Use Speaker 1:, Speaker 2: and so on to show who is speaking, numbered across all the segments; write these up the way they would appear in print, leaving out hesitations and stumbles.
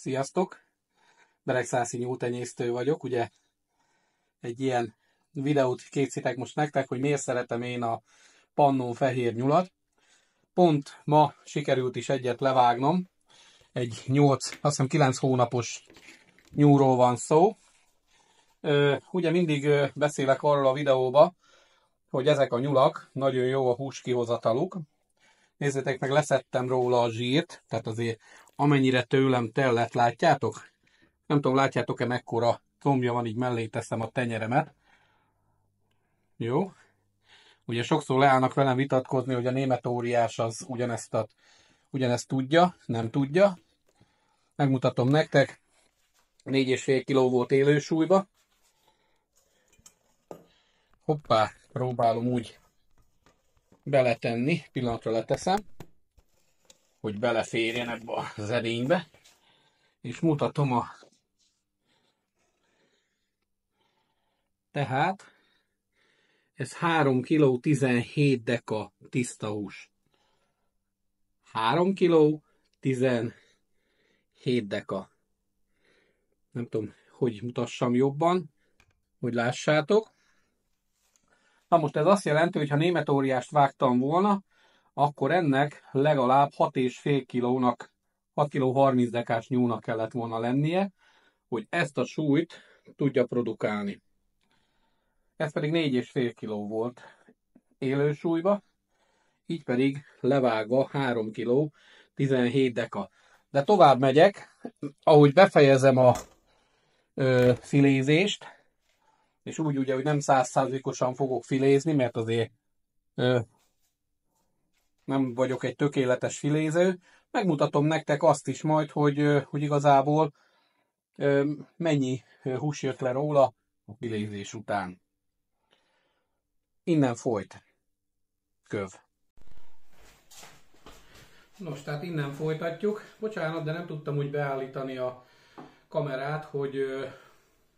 Speaker 1: Sziasztok! Beregszászi nyúltenyésztő vagyok. Ugye egy ilyen videót készítek most nektek, hogy miért szeretem én a Pannon fehér nyulat. Pont ma sikerült is egyet levágnom. Egy 9 hónapos nyúlról van szó. Ugye mindig beszélek arról a videóba, hogy ezek a nyulak nagyon jó a húskihozataluk. Nézzétek meg, leszettem róla a zsírt, tehát azért amennyire tőlem tellett, látjátok? Nem tudom, látjátok-e mekkora combja van, így mellé teszem a tenyeremet. Jó. Ugye sokszor leállnak velem vitatkozni, hogy a német óriás az ugyanezt tudja, nem tudja. Megmutatom nektek. 4,5 kg volt élősúlyba. Hoppá, próbálom úgy beletenni. Pillanatra leteszem, hogy beleférjen ebbe az edénybe. És mutatom a... Tehát ez 3 kg 17 deka tiszta hús. 3 kg 17 deka. Nem tudom, hogy mutassam jobban, hogy lássátok. Na most ez azt jelenti, hogy ha német óriást vágtam volna, akkor ennek legalább 6,5 kg-nak, 6 kg 30 dekás nyúlnak kellett volna lennie, hogy ezt a súlyt tudja produkálni. Ez pedig 4,5 kg volt élősúlyba, így pedig levágva 3 kg 17 deka. De tovább megyek, ahogy befejezem a filézést, és úgy ugye, hogy nem 100%-osan fogok filézni, mert azért nem vagyok egy tökéletes filéző. Megmutatom nektek azt is majd, hogy igazából mennyi hús jött le róla a filézés után. Innen folyt. Köv. Nos, tehát innen folytatjuk. Bocsánat, de nem tudtam úgy beállítani a kamerát, hogy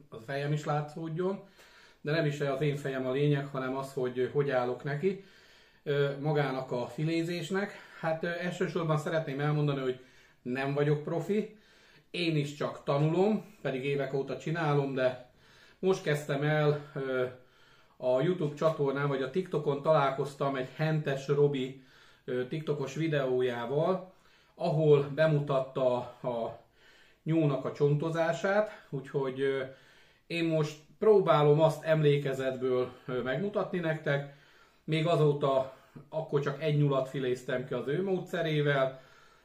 Speaker 1: a fejem is látszódjon. De nem is az én fejem a lényeg, hanem az, hogy állok neki magának a filézésnek. Hát elsősorban szeretném elmondani, hogy nem vagyok profi. Én is csak tanulom, pedig évek óta csinálom, de most kezdtem el a YouTube csatornán, vagy a TikTokon találkoztam egy Hentes Robi TikTokos videójával, ahol bemutatta a nyúlnak a csontozását, úgyhogy én most próbálom azt emlékezetből megmutatni nektek. Még azóta akkor csak egy nyulat filéztem ki az ő módszerével,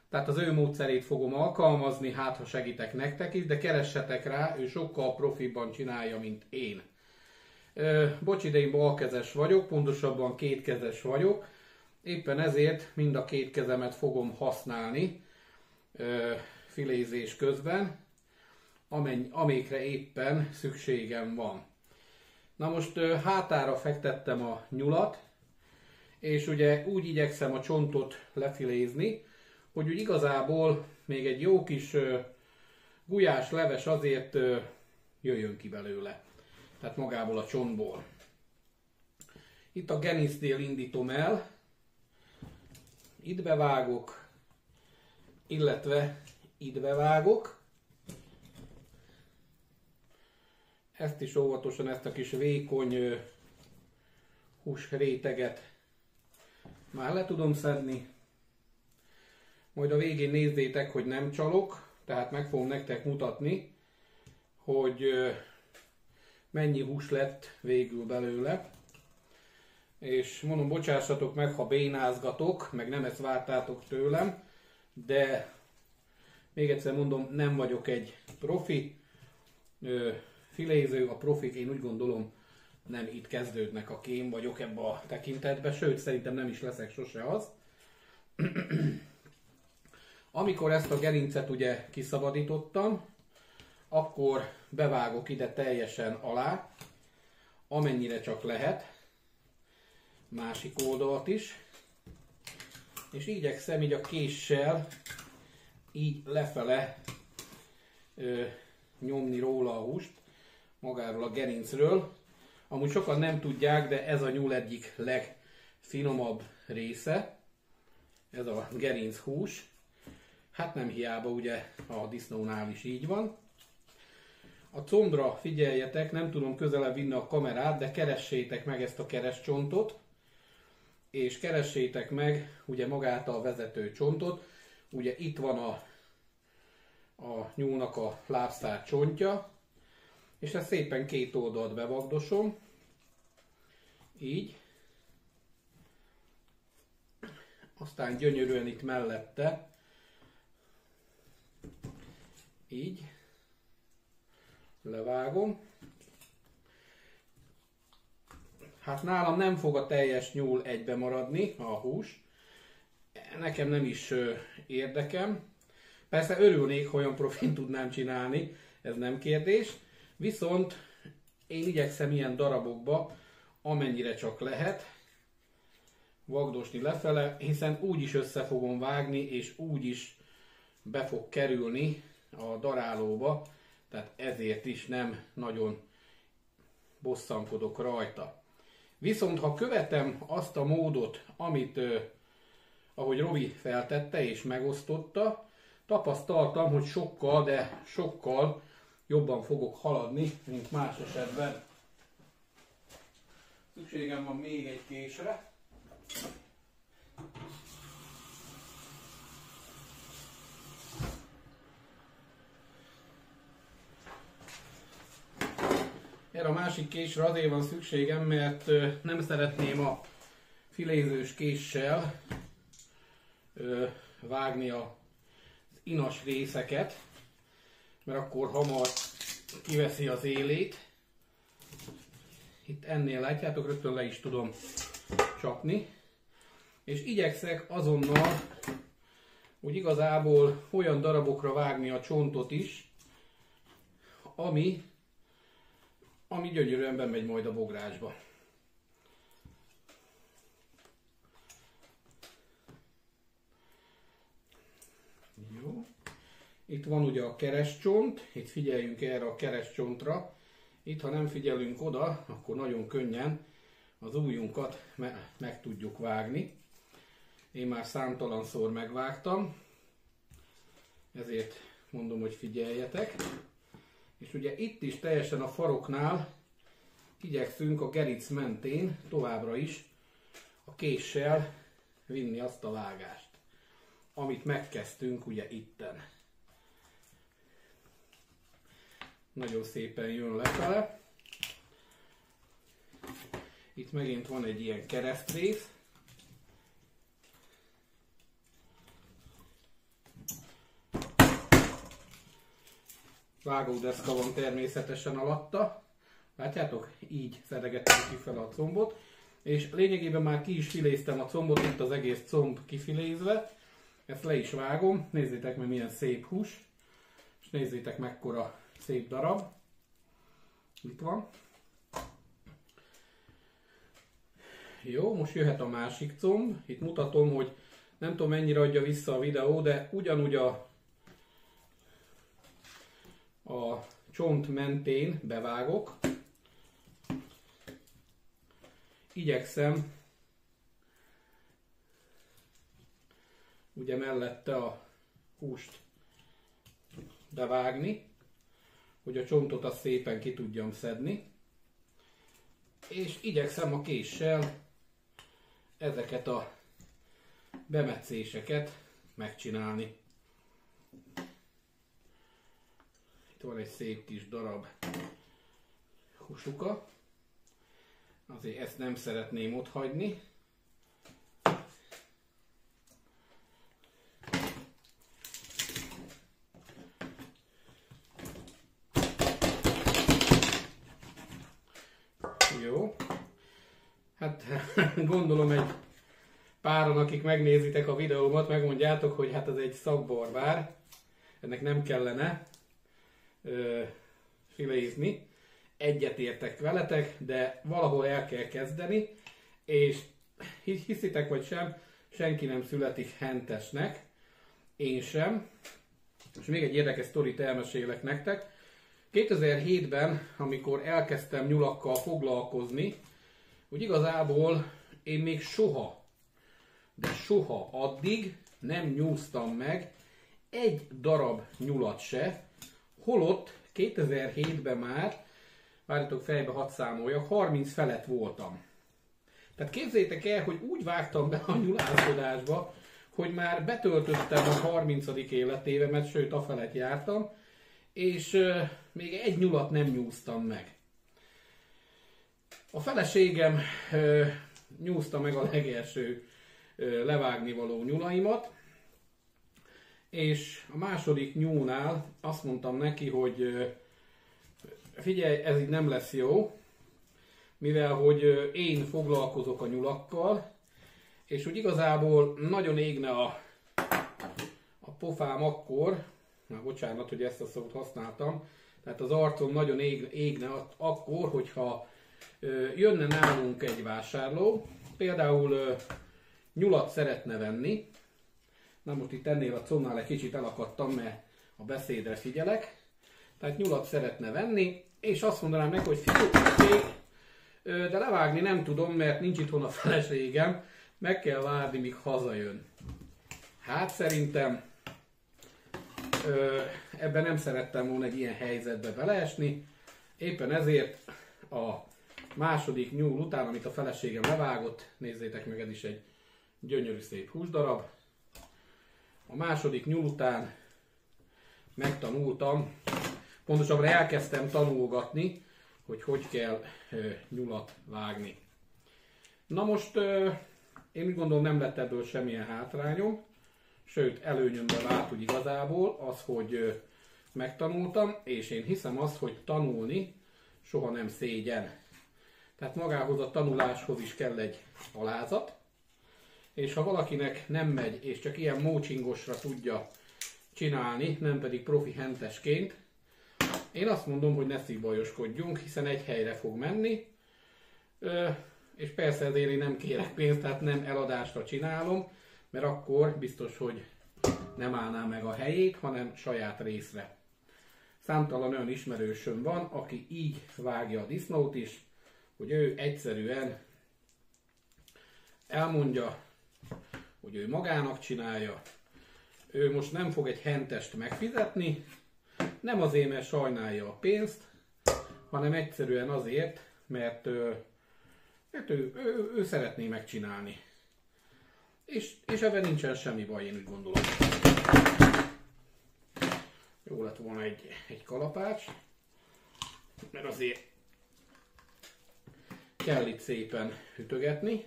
Speaker 1: tehát az ő módszerét fogom alkalmazni, hát ha segítek nektek is, de keressetek rá, ő sokkal profibban csinálja, mint én. Bocs, de én balkezes vagyok, pontosabban kétkezes vagyok, éppen ezért mind a két kezemet fogom használni filézés közben, amikre éppen szükségem van. Na most hátára fektettem a nyulat, és ugye úgy igyekszem a csontot lefilézni, hogy úgy igazából még egy jó kis gulyás leves azért jöjjön ki belőle. Tehát magából a csontból. Itt a gerincnél indítom el, itt bevágok, illetve itt bevágok. Ezt is óvatosan, ezt a kis vékony húsréteget már le tudom szedni. Majd a végén nézzétek, hogy nem csalok, tehát meg fogom nektek mutatni, hogy mennyi hús lett végül belőle. És mondom, bocsássatok meg, ha bénázgatok, meg nem ezt vártátok tőlem, de még egyszer mondom, nem vagyok egy profi filéző, a profik, én úgy gondolom, nem itt kezdődnek, aki én vagyok ebbe a tekintetben, sőt, szerintem nem is leszek sose az. Amikor ezt a gerincet ugye kiszabadítottam, akkor bevágok ide teljesen alá, amennyire csak lehet, másik oldalt is, és igyekszem így a késsel így lefele nyomni róla a húst, magáról a gerincről. Amúgy sokan nem tudják, de ez a nyúl egyik legfinomabb része, ez a gerinc hús. hát nem hiába, ugye a disznónál is így van. A combra figyeljetek, nem tudom közelebb vinni a kamerát, de keressétek meg ezt a keresztcsontot, és keressétek meg ugye magát a vezető csontot. Ugye itt van a nyúlnak a lábszár csontja, és ezt szépen két oldalt bevagdosom, így. Aztán gyönyörűen itt mellette, így, levágom. Hát nálam nem fog a teljes nyúl egybe maradni, a hús. Nekem nem is érdekem. Persze örülnék, ha olyan profin tudnám csinálni, ez nem kérdés. Viszont én igyekszem ilyen darabokba, amennyire csak lehet, vagdosni lefele, hiszen úgy is össze fogom vágni, és úgy is be fog kerülni a darálóba, tehát ezért is nem nagyon bosszankodok rajta. Viszont ha követem azt a módot, amit ahogy Robi feltette és megosztotta, tapasztaltam, hogy sokkal, de sokkal jobban fogok haladni, mint más esetben. Szükségem van még egy késre. Erre a másik késre azért van szükségem, mert nem szeretném a filézős késsel vágni az inas részeket, mert akkor hamar kiveszi az élét. Itt ennél látjátok, rögtön le is tudom csapni. És igyekszek azonnal, úgy igazából olyan darabokra vágni a csontot is, ami gyönyörűen bemegy majd a bográsba. Jó. Itt van ugye a keresztcsont, itt figyeljünk erre a keresztcsontra. Itt, ha nem figyelünk oda, akkor nagyon könnyen az ujjunkat meg tudjuk vágni. Én már számtalanszor megvágtam, ezért mondom, hogy figyeljetek. És ugye itt is teljesen a faroknál igyekszünk a geric mentén továbbra is a késsel vinni azt a vágást, amit megkezdtünk ugye itten. Nagyon szépen jön lefele. Itt megint van egy ilyen keresztrész. Vágódeszka van természetesen alatta. Látjátok? Így szedegettem kifele a combot. És lényegében már ki is filéztem a combot, itt az egész comb kifilézve. Ezt le is vágom. Nézzétek meg, milyen szép hús. És nézzétek, mekkora szép darab. Itt van. Jó, most jöhet a másik comb. Itt mutatom, hogy nem tudom mennyire adja vissza a videó, de ugyanúgy a csont mentén bevágok. Igyekszem ugye mellette a húst bevágni, hogy a csontot azt szépen ki tudjam szedni. És igyekszem a késsel ezeket a bemetszéseket megcsinálni. Itt van egy szép kis darab húsuka. Azért ezt nem szeretném otthagyni. Jó. Hát gondolom egy páran, akik megnézitek a videómat, megmondjátok, hogy hát ez egy szakbarbár. Ennek nem kellene filézni. Egyetértek veletek, de valahol el kell kezdeni, és hiszitek vagy sem, senki nem születik hentesnek, én sem. És még egy érdekes sztorit elmesélek nektek. 2007-ben, amikor elkezdtem nyulakkal foglalkozni, úgy igazából én még soha, de soha addig nem nyúztam meg egy darab nyulat se, holott 2007-ben már, várjatok fejbe hadd számoljak, 30 felett voltam. Tehát képzeljétek el, hogy úgy vágtam be a nyulászkodásba, hogy már betöltöttem a 30. életévemet, sőt afelett jártam, és még egy nyulat nem nyúztam meg. A feleségem nyúzta meg a legelső levágnivaló nyulaimat, és a második nyúlnál azt mondtam neki, hogy figyelj, ez így nem lesz jó, mivel hogy én foglalkozok a nyulakkal, és úgy igazából nagyon égne a pofám akkor, már bocsánat, hogy ezt a szót használtam, tehát az arcom nagyon égne akkor, hogyha jönne nálunk egy vásárló, például nyulat szeretne venni. Na most itt ennél a combnál egy kicsit elakadtam, mert a beszédre figyelek. Tehát nyulat szeretne venni, és azt mondanám neki, hogy figyelj, de levágni nem tudom, mert nincs itthon a feleségem, meg kell várni, míg hazajön. Hát szerintem ebben nem szerettem volna egy ilyen helyzetbe beleesni, éppen ezért a második nyúl után, amit a feleségem levágott, nézzétek meg, ez is egy gyönyörű szép húsdarab. A második nyúl után megtanultam, pontosabban elkezdtem tanulgatni, hogy hogy kell nyulat vágni. Na most én úgy gondolom, nem lett ebből semmilyen hátrányom, sőt előnyömbe vált úgy igazából az, hogy megtanultam, és én hiszem azt, hogy tanulni soha nem szégyen. Tehát magához a tanuláshoz is kell egy alázat, és ha valakinek nem megy, és csak ilyen mócsingosra tudja csinálni, nem pedig profi hentesként, én azt mondom, hogy ne szívbajoskodjunk, hiszen egy helyre fog menni, és persze ezért én nem kérek pénzt, tehát nem eladásra csinálom, mert akkor biztos, hogy nem állná meg a helyét, hanem saját részre. Számtalan olyan ismerősöm van, aki így vágja a disznót is, hogy ő egyszerűen elmondja, hogy ő magának csinálja, ő most nem fog egy hentest megfizetni, nem azért, mert sajnálja a pénzt, hanem egyszerűen azért, mert ő szeretné megcsinálni. És ebben nincsen semmi baj, én úgy gondolom. Jó lett volna egy kalapács, mert azért kell itt szépen ütögetni,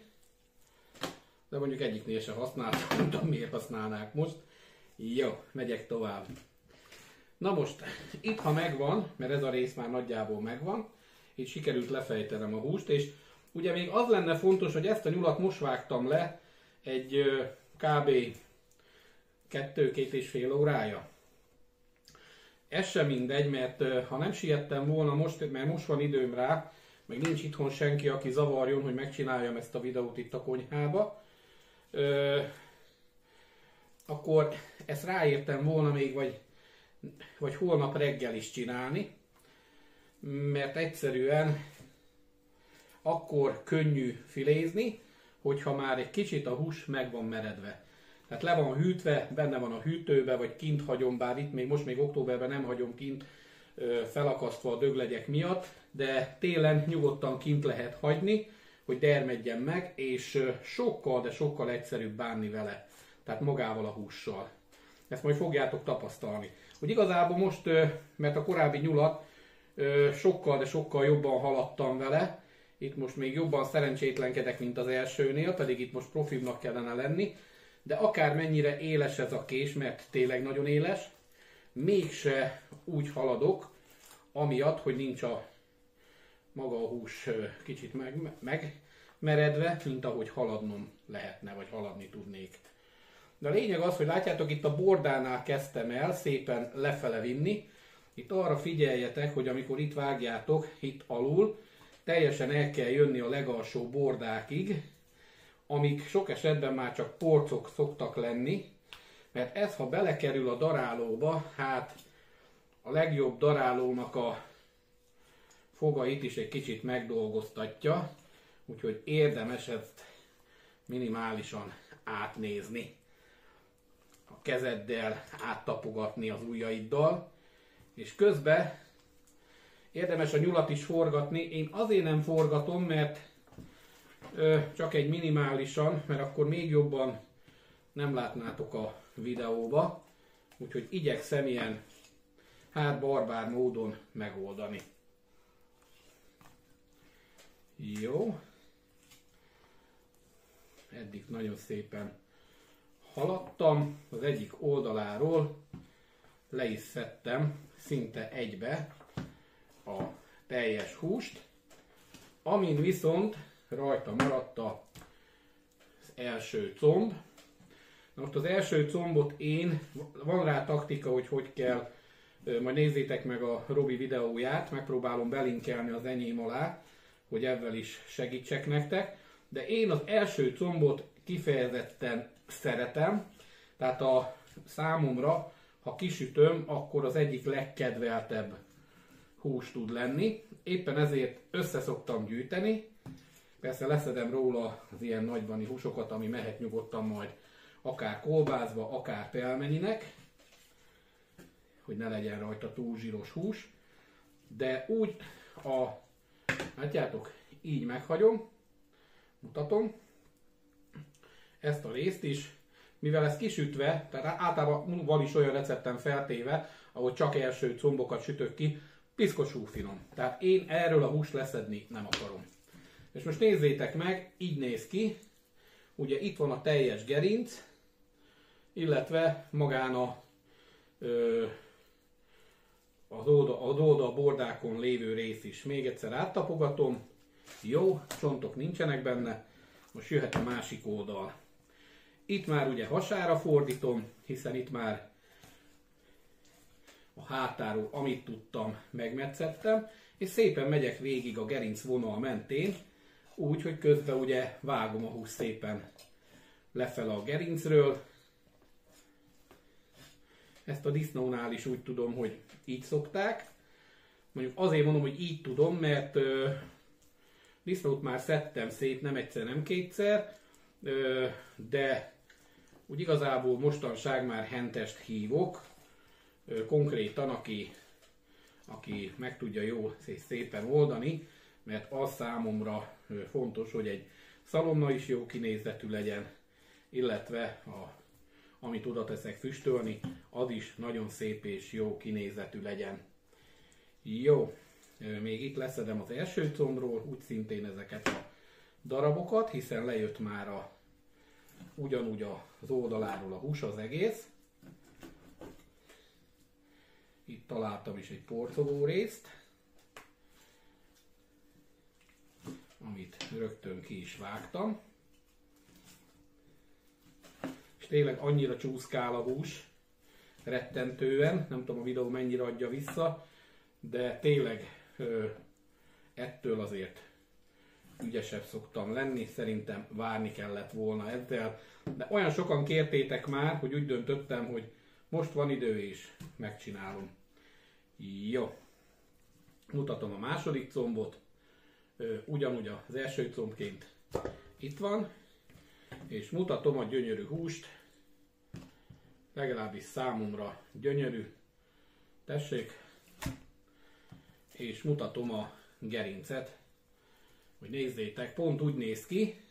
Speaker 1: de mondjuk egyiknél sem használtam, nem tudom miért használnák most. Jó, megyek tovább. Na most, itt ha megvan, mert ez a rész már nagyjából megvan, itt sikerült lefejtenem a húst, és ugye még az lenne fontos, hogy ezt a nyulat most vágtam le egy kb. 2-2,5 órája. Ez sem mindegy, mert ha nem siettem volna most, mert most van időm rá, meg nincs itthon senki, aki zavarjon, hogy megcsináljam ezt a videót itt a konyhába, akkor ezt ráértem volna még, vagy holnap reggel is csinálni, mert egyszerűen akkor könnyű filézni, hogyha már egy kicsit a hús meg van meredve. Tehát le van hűtve, benne van a hűtőbe, vagy kint hagyom, bár itt most még októberben nem hagyom kint felakasztva a döglegyek miatt, de télen nyugodtan kint lehet hagyni, hogy dermedjen meg, és sokkal, de sokkal egyszerűbb bánni vele, tehát magával a hússal. Ezt majd fogjátok tapasztalni. Hogy igazából most, mert a korábbi nyulat sokkal, de sokkal jobban haladtam vele, itt most még jobban szerencsétlenkedek, mint az elsőnél, pedig itt most profibnak kellene lenni, de akármennyire éles ez a kés, mert tényleg nagyon éles, mégse úgy haladok, amiatt, hogy nincs maga a hús kicsit megmeredve, mint ahogy haladnom lehetne, vagy haladni tudnék. De a lényeg az, hogy látjátok, itt a bordánál kezdtem el szépen lefele vinni. Itt arra figyeljetek, hogy amikor itt vágjátok, itt alul, teljesen el kell jönni a legalsó bordákig, amik sok esetben már csak porcok szoktak lenni, mert ez, ha belekerül a darálóba, hát a legjobb darálónak a fogait is egy kicsit megdolgoztatja, úgyhogy érdemes ezt minimálisan átnézni. a kezeddel áttapogatni az ujjaiddal, és közben érdemes a nyulat is forgatni. Én azért nem forgatom, mert csak egy minimálisan, mert akkor még jobban nem látnátok a videóba. Úgyhogy igyekszem ilyen barbár módon megoldani. Jó. Eddig nagyon szépen haladtam. Az egyik oldaláról le is szedtem szinte egybe a teljes húst, amin viszont rajta maradt az első comb. Na most az első combot van rá taktika, hogy kell, majd nézzétek meg a Robi videóját, megpróbálom belinkelni az enyém alá, hogy ezzel is segítsek nektek, de én az első combot kifejezetten szeretem, tehát a számomra, ha kisütöm, akkor az egyik legkedveltebb hús tud lenni. Éppen ezért össze szoktam gyűjteni. Persze leszedem róla az ilyen nagybani húsokat, ami mehet nyugodtan majd akár kolbászba, akár pelmeninek, hogy ne legyen rajta túl zsíros hús. De úgy, látjátok, így meghagyom, mutatom ezt a részt is, mivel ez kisütve, tehát általában van is olyan receptem feltéve, ahol csak első combokat sütök ki, piszkosul finom. Tehát én erről a húst leszedni nem akarom. És most nézzétek meg, így néz ki. Ugye itt van a teljes gerinc, illetve magán az oldal bordákon lévő rész is. Még egyszer áttapogatom. Jó, csontok nincsenek benne. Most jöhet a másik oldal. Itt már ugye hasára fordítom, hiszen itt már a hátáról, amit tudtam, megmetszettem, és szépen megyek végig a gerinc vonal mentén, úgy, hogy közben ugye vágom a húst szépen lefele a gerincről. Ezt a disznónál is úgy tudom, hogy így szokták. Mondjuk azért mondom, hogy így tudom, mert disznót már szedtem szét, nem egyszer, nem kétszer, de úgy igazából mostanság már hentest hívok, konkrétan, aki meg tudja jól és szépen oldani, mert az számomra fontos, hogy egy szalonna is jó kinézetű legyen, illetve amit oda teszek füstölni, az is nagyon szép és jó kinézetű legyen. Jó, még itt leszedem az első combról, úgy szintén ezeket a darabokat, hiszen lejött már ugyanúgy az oldaláról a hús az egész. Itt találtam is egy porcoló részt, amit rögtön ki is vágtam. És tényleg annyira csúszkál a hús, rettentően, nem tudom a videó mennyire adja vissza, de tényleg ettől azért ügyesebb szoktam lenni, szerintem várni kellett volna ezzel, de olyan sokan kértétek már, hogy úgy döntöttem, hogy most van idő és megcsinálom. Jó, mutatom a második combot, ugyanúgy az első combként itt van, és mutatom a gyönyörű húst, legalábbis számomra gyönyörű, tessék, és mutatom a gerincet, hogy nézzétek, pont úgy néz ki,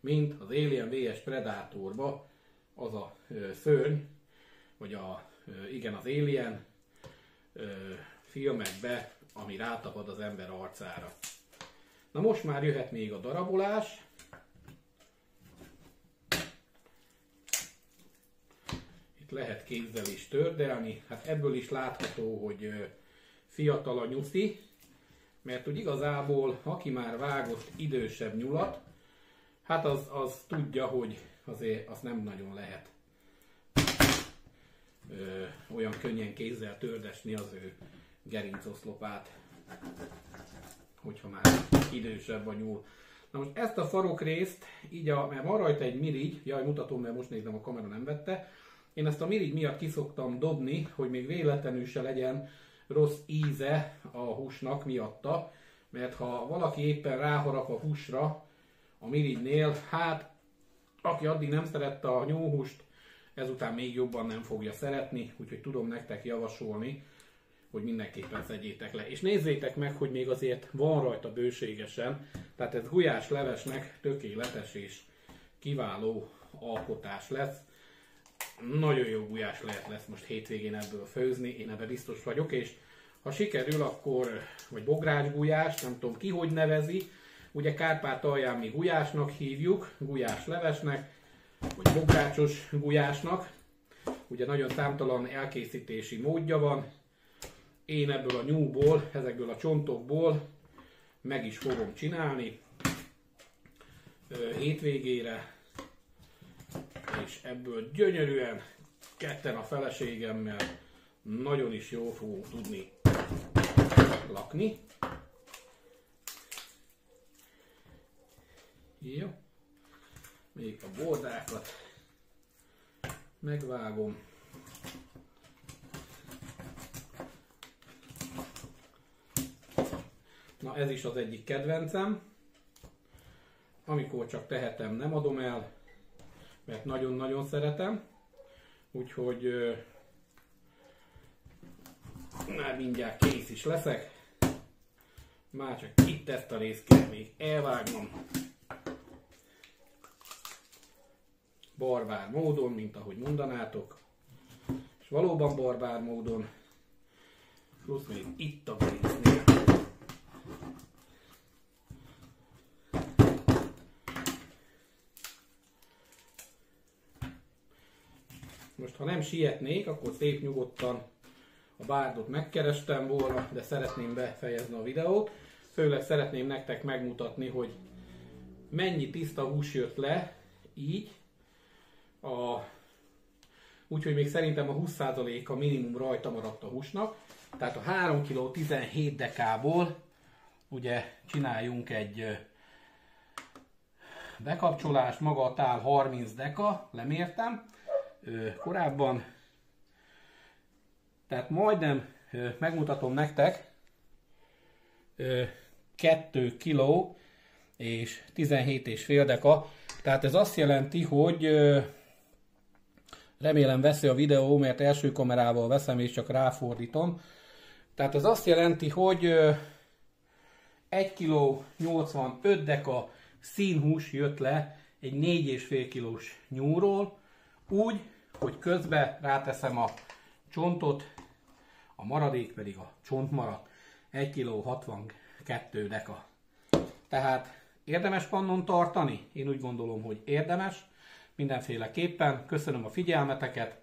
Speaker 1: mint az Alien vs Predatorba az a szörny, vagy igen, az Alien filmekbe, ami rátapad az ember arcára. Na most már jöhet még a darabolás. Itt lehet kézzel is tördelni, hát ebből is látható, hogy fiatal a nyuszi, mert úgy igazából, aki már vágott idősebb nyulat, hát az tudja, hogy azért azt nem nagyon lehet olyan könnyen kézzel tördesni az ő gerincoszlopát, hogyha már idősebb a nyúl. Na most ezt a farokrészt, így mert van rajta egy mirigy, jaj, mutatom, mert most nézem, a kamera nem vette, én ezt a mirigy miatt kiszoktam dobni, hogy még véletlenül se legyen rossz íze a húsnak miatta, mert ha valaki éppen ráharap a húsra a mirigynél, hát aki addig nem szerette a nyúlhúst ezután még jobban nem fogja szeretni, úgyhogy tudom nektek javasolni, hogy mindenképpen szedjétek le. És nézzétek meg, hogy még azért van rajta bőségesen, tehát ez gulyáslevesnek tökéletes és kiváló alkotás lesz. Nagyon jó gulyáslevet lesz most hétvégén ebből főzni, én ebben biztos vagyok, és ha sikerül, akkor, vagy bográcsgulyás, nem tudom ki hogy nevezi, ugye Kárpátalján mi gulyásnak hívjuk, gulyáslevesnek, vagy bográcsos gulyásnak, ugye nagyon számtalan elkészítési módja van. Én ebből a nyúból, ezekből a csontokból meg is fogom csinálni hétvégére, és ebből gyönyörűen ketten a feleségemmel nagyon is jól fogunk tudni lakni. Jó. Még a bordákat megvágom. Na ez is az egyik kedvencem. Amikor csak tehetem, nem adom el, mert nagyon-nagyon szeretem. Úgyhogy már mindjárt kész is leszek. Már csak itt ezt a részt kell még elvágnom. Barbár módon, mint ahogy mondanátok. És valóban barbár módon. Plusz még itt a résznél. Most ha nem sietnék, akkor szép nyugodtan a bárdot megkerestem volna, de szeretném befejezni a videót. Főleg szeretném nektek megmutatni, hogy mennyi tiszta hús jött le, így. Úgyhogy még szerintem a 20%-a minimum rajta maradt a húsnak. Tehát a 3 kg 17 dekából ugye csináljunk egy bekapcsolást, maga a tál 30 deka, lemértem korábban. Tehát majdnem megmutatom nektek 2 kg és 17,5 deka. Tehát ez azt jelenti, hogy remélem veszi a videó, mert első kamerával veszem és csak ráfordítom. Tehát ez azt jelenti, hogy 1 kg 85 deka színhús jött le egy 4,5 kilós nyúlról, úgy, hogy közben ráteszem a csontot, a maradék pedig a csont maradt. 1 kg 62 deka. Tehát érdemes pannon tartani? Én úgy gondolom, hogy érdemes. Mindenféleképpen. Köszönöm a figyelmeteket.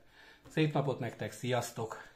Speaker 1: Szép napot nektek, sziasztok!